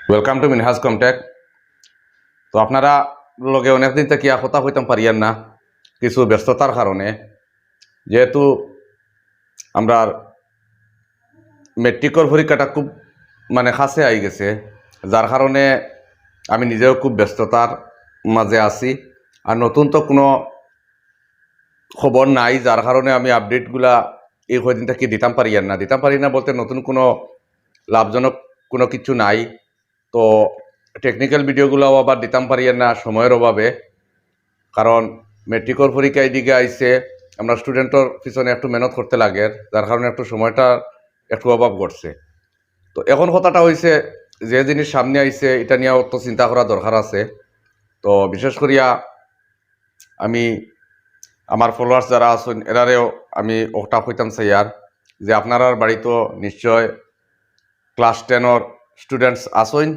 Welcome to Minhaj কমটেক। তো আপনারা লগে অনেকদিন থেকে কথা হইতাম পারিয়ান না কিছু ব্যস্ততার কারণে, যেহেতু আমরা মেট্রিকর পরীক্ষাটা খুব কাছে আই গেছে, যার কারণে আমি নিজেও খুব ব্যস্ততার মাঝে আছি। আর নতুন তো কোনো খবর নাই, যার কারণে আমি আপডেটগুলা এই কদিন থেকে দিতাম পারি না বলতে নতুন কোনো লাভজনক কোনো কিছু নাই। তো টেকনিক্যাল ভিডিওগুলোও আবার দিতাম পারিয়েন না সময়ের অভাবে, কারণ মেট্রিকর পরীক্ষা এদিকে আইসে, আমরা স্টুডেন্টর পিছনে একটু মেহনত করতে লাগে, যার কারণে একটু সময়টা একটু অভাব ঘটছে। তো এখন কথাটা হয়েছে, যে জিনিস সামনে আইছে এটা নিয়ে তো চিন্তা করা দরকার আছে। তো বিশেষ করিয়া আমি আমার ফলোয়ার্স যারা আছেন এরারেও আমি ওটা কইতাম চাইয়ার যে আপনার বাড়িতে নিশ্চয় ক্লাস 10 স্টুডেন্টস আসেন।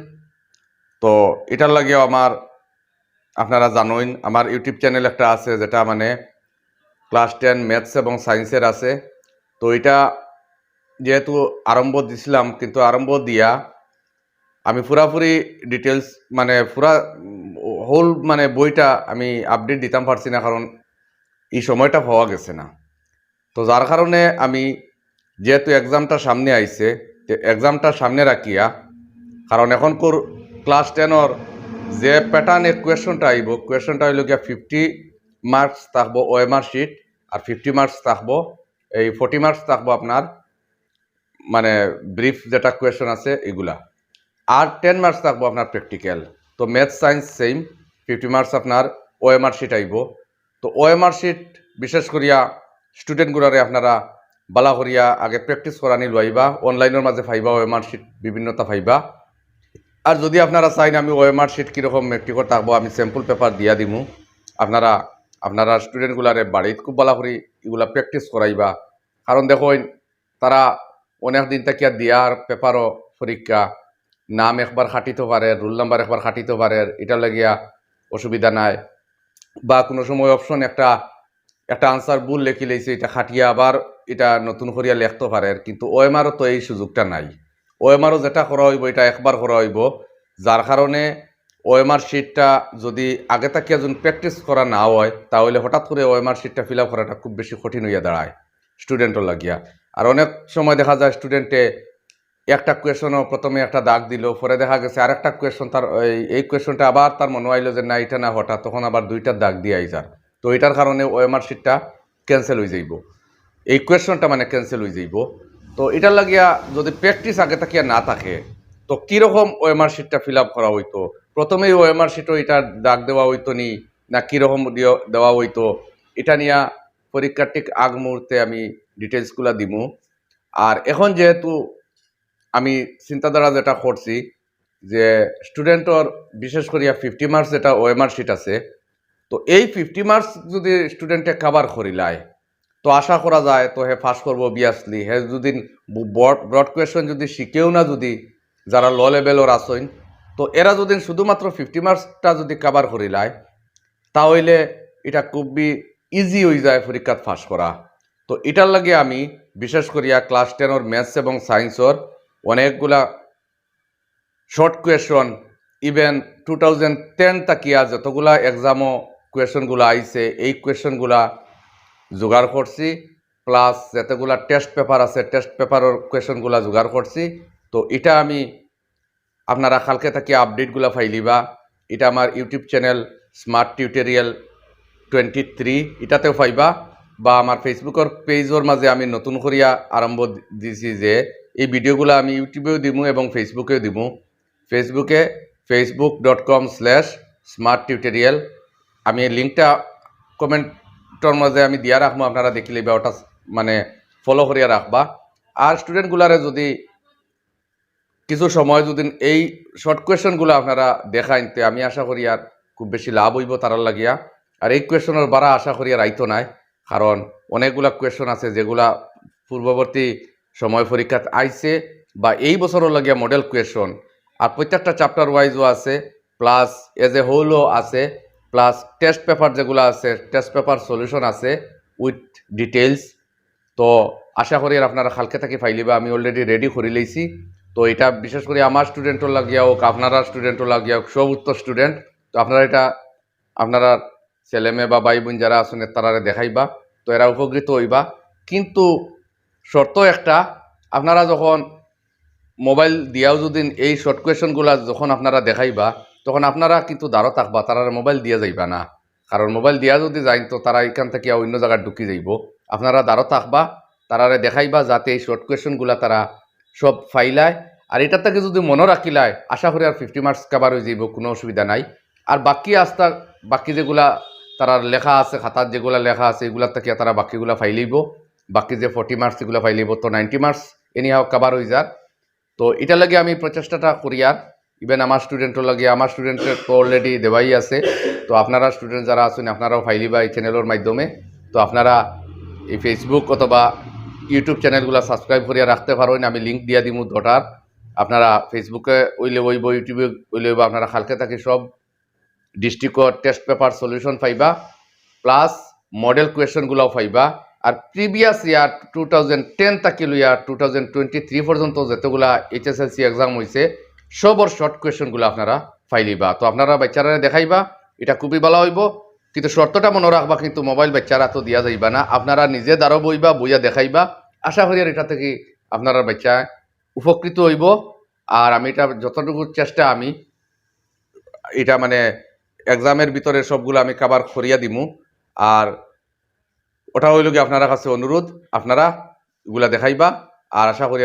তো এটার লাগেও আমার আপনারা জানেন আমার ইউটিউব চ্যানেল একটা আছে, যেটা ক্লাস 10 ম্যাথস এবং সায়েন্সের আছে। তো এটা যেহেতু আরম্ভ দিছিলাম, কিন্তু আরম্ভ দিয়া আমি পুরাপুরি ডিটেলস পুরা হোল বইটা আমি আপডেট দিতাম পারছি না, কারণ এই সময়টা পাওয়া গেছে না। তো যার কারণে আমি যেহেতু এক্সামটা সামনে আইছে, এক্সামটা সামনে রাখিয়া, কারণ এখনকার ক্লাস 10 যে প্যাটার্নে কোয়েশনটা আইব, কোয়েশনটা হইল গিয়া 50 মার্কস থাকবো ওএমআর শিট, আর 50 মার্কস থাকবো, এই 40 মার্কস থাকবো আপনার ব্রিফ যেটা কোয়েশন আছে এগুলা, আর 10 মার্কস থাকবো আপনার প্র্যাকটিক্যাল। তো ম্যাথ সায়েন্স সেম, 50 মার্কস আপনার ওএমআর শিট আইব। তো ওএমআর শিট বিশেষ করিয়া স্টুডেন্টগুলারে আপনারা বালা করিয়া আগে প্র্যাকটিস করানি লইবা, অনলাইনের মাঝে পাইবা ওএমআর শিট বিভিন্নতা পাইবা। আর যদি আপনারা চাইন আমি ওএমআর শিট কীরকম মেট্রিকর থাকবো আমি স্যাম্পল পেপার দিয়া দিমু, আপনারা স্টুডেন্টগুলারে বাড়িত খুব বালা করি এগুলা প্র্যাকটিস করাইবা। কারণ দেখুন, তারা অনেক দিন থেকে দিয়ার পেপারও পরীক্ষা নাম একবার খাটিতে পারে, রোল নাম্বার একবার খাটিতে পারে, এটা লাগিয়া অসুবিধা নাই। বা কোনো সময় অপশন একটা আনসার ভুল লেখি লেছে, এটা খাটিয়া আবার এটা নতুন করিয়া লেখতে পারে, কিন্তু ওএমআরও তো এই সুযোগটা নাই। ওএমআরও যেটা করা হইব এটা একবার করা হইব, যার কারণে ওএমআর শিটটা যদি আগে থাকিয়া যদি প্র্যাকটিস করা না হয়, তাহলে হঠাৎ করে ওএমআর শিটটা ফিল আপ করাটা খুব বেশি কঠিন হইয়া দাঁড়ায় স্টুডেন্টও লাগিয়া। আর অনেক সময় দেখা যায় স্টুডেন্টে একটা কোয়েশনও প্রথমে একটা দাগ দিল, পরে দেখা গেছে আরেকটা কোয়েশন তার এই কোয়েশনটা আবার তার মনে হইলো যে না এটা না, হঠাৎ তখন আবার দুইটা দাগ দিয়ে আইসার। তো এটার কারণে ওএমআর শিটটা ক্যান্সেল হয়ে যাইব, এই কোয়েশনটা ক্যান্সেল হয়ে যাইব। তো এটার লাগিয়া যদি প্র্যাকটিস আগে থাকিয়া না থাকে, তো কীরকম ওএমআর শিটটা ফিল আপ করা হইতো, প্রথমেই ওএমআর শিটও এটা দাগ দেওয়া হইতো নি না কীরকম দেওয়া হইতো, এটা নিয়ে পরীক্ষার ঠিক আগ মুহূর্তে আমি ডিটেলসগুলা দিমু। আর এখন যেহেতু আমি চিন্তাধারা যেটা করছি যে স্টুডেন্টর বিশেষ করিয়া 50 মার্কস যেটা ওএমআর শিট আছে, তো এই 50 মার্কস যদি স্টুডেন্টে কাভার করিলায়, তো আশা করা যায় তো হে পাস করবো অবভিয়াসলি। হে যদি ব্রড কোয়েশন যদি শিখেও না, যদি যারা ল লেভেলর আসেন, তো এরা যদি শুধুমাত্র 50 মার্কসটা যদি কাভার করিলায়, তাহলে এটা খুবই ইজি হয়ে যায় পরীক্ষাত পাস করা। তো এটার লাগে আমি বিশেষ করিয়া ক্লাস 10 ম্যাথস এবং সায়েন্সর অনেকগুলা শর্ট কোয়েশন, ইভেন 2010 তাকিয়া যতগুলা এক্সামও কোয়েশনগুলো আইছে, এই কোয়েশনগুলা জোগাড় করছি, প্লাস যতগুলা টেস্ট পেপার আছে টেস্ট পেপারের কোয়েশনগুলা জোগাড় করছি। তো এটা আমি আপনারা কালকে থেকে আপডেটগুলা ফাইলিবা। এটা আমার ইউটিউব চ্যানেল স্মার্ট টিউটোরিয়াল 23 এটাতেও পাইবা, বা আমার ফেসবুকের পেজের মাঝে আমি নতুন করিয়া আরম্ভ দিছি যে এই ভিডিওগুলো আমি ইউটিউবেও দিমু এবং ফেসবুকেও দিমু। ফেসবুকে facebook.com/smarttutorial, আমি লিঙ্কটা কমেন্টর মাঝে আমি দিয়া রাখবো, আপনারা দেখিলে বা ওটা ফলো করিয়া রাখবা। আর স্টুডেন্টগুলারে যদি কিছু সময় যদি এই শর্ট কোয়েশনগুলো আপনারা দেখাইতে, আমি আশা করি আর খুব বেশি লাভ হইব তারার লাগিয়া। আর এই কোয়েশনের বারা আশা করি আর আইতো নাই, কারণ অনেকগুলা কোয়েশন আছে যেগুলা পূর্ববর্তী সময় পরীক্ষাত আইছে, বা এই বছরের লাগিয়া মডেল কোয়েশন। আর প্রত্যেকটা চ্যাপ্টার ওয়াইজও আছে, প্লাস এজ এ হোলও আছে, প্লাস টেস্ট পেপার যেগুলো আছে টেস্ট পেপার সলিউশন আছে উইথ ডিটেলস। তো আশা করি আপনারা কালকে থেকে ফাইলিবা, আমি অলরেডি রেডি করে লইছি। তো এটা বিশেষ করে আমার স্টুডেন্টও লাগিয়া হোক, আপনারা স্টুডেন্টও লাগিয়া হোক, সব উত্তর স্টুডেন্ট। তো আপনারা এটা আপনারা ছেলেমেয়ে বা ভাই বোন যারা আছেন তারা দেখাইবা, তো এরা উপকৃত হইবা। কিন্তু শর্ত একটা, আপনারা যখন মোবাইল দিয়াও যদি এই শর্ট কোয়েশনগুলা যখন আপনারা দেখাইবা, তখন আপনারা কিন্তু দাঁড়ো থাকবা, তারা মোবাইল দিয়া যাইবা না। কারণ মোবাইল দিয়া যদি যাই তো তারা এখান থেকে অন্য জায়গায় ঢুকি যাইব। আপনারা দাঁড়ো থাকবা, তারারে দেখাইবা যাতে এই শর্ট কোয়েশনগুলা তারা সব ফাইলায়। আর এটার থেকে যদি মনে রাখিলায়, আশা করি আর 50 মার্কস কাভার হয়ে যাইব, কোনো অসুবিধা নাই। আর বাকি যেগুলা তারা লেখা আছে, খাতার যেগুলা লেখা আছে এগুলার থেকে তারা বাকিগুলা ফাইলিব। বাকি যে 40 মার্কস এগুলো ফাইলিব, তো 90 মার্কস এনিহাও কাভার হয়ে যার। তো এটা লাগে আমি প্রচেষ্টাটা করি। আর ইভেন আমার স্টুডেন্টও লাগে, আমার স্টুডেন্টের তো অলরেডি দেওয়াই আছে। তো আপনারা স্টুডেন্ট যারা আছেন আপনারাও ফাইলিবা এই চ্যানেলের মাধ্যমে। তো আপনারা এই ফেসবুক অথবা ইউটিউব চ্যানেলগুলো সাবস্ক্রাইব করিয়া রাখতে পারেন, আমি লিঙ্ক দিয়া দিব দটার। আপনারা ফেসবুকে ওইলে ওইব, ইউটিউবে ওইলে ওইব, আপনারা খালকে থাকি সব ডিস্ট্রিক্টর টেস্ট পেপার সলিউশন পাইবা, প্লাস মডেল কোয়েশনগুলোও পাইবা। আর প্রিভিয়াস ইয়ার 2010 থেকে লইয়া 2023 পর্যন্ত যতগুলা HSLC এক্সাম হয়েছে সবর শর্ট কোয়েশনগুলো আপনারা ফাইলিবা। তো আপনারা বাচ্চারা দেখাইবা, এটা খুবই ভালো হইব। কিন্তু শর্তটা মনে রাখবা, কিন্তু মোবাইল বাচ্চারা তো দিয়া যাইবা না, আপনারা নিজে দাঁড়ো বইবা, বইয়া দেখাইবা। আশা করি আর এটা থেকে আপনারা বাচ্চা উপকৃত হইব। আর আমি এটা যতটুকু চেষ্টা আমি এটা মানে এক্সামের ভিতরে সবগুলো আমি কাভার করিয়া দিমু। আর ওটা হইল কি আপনারা কাছে অনুরোধ, আপনারা এগুলা দেখাইবা। আর আশা করি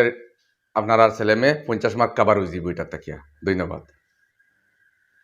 আপনার ছেলে মেয়ে 50 মার্ক কাভার হয়ে যাব এটার থাকিয়া। ধন্যবাদ।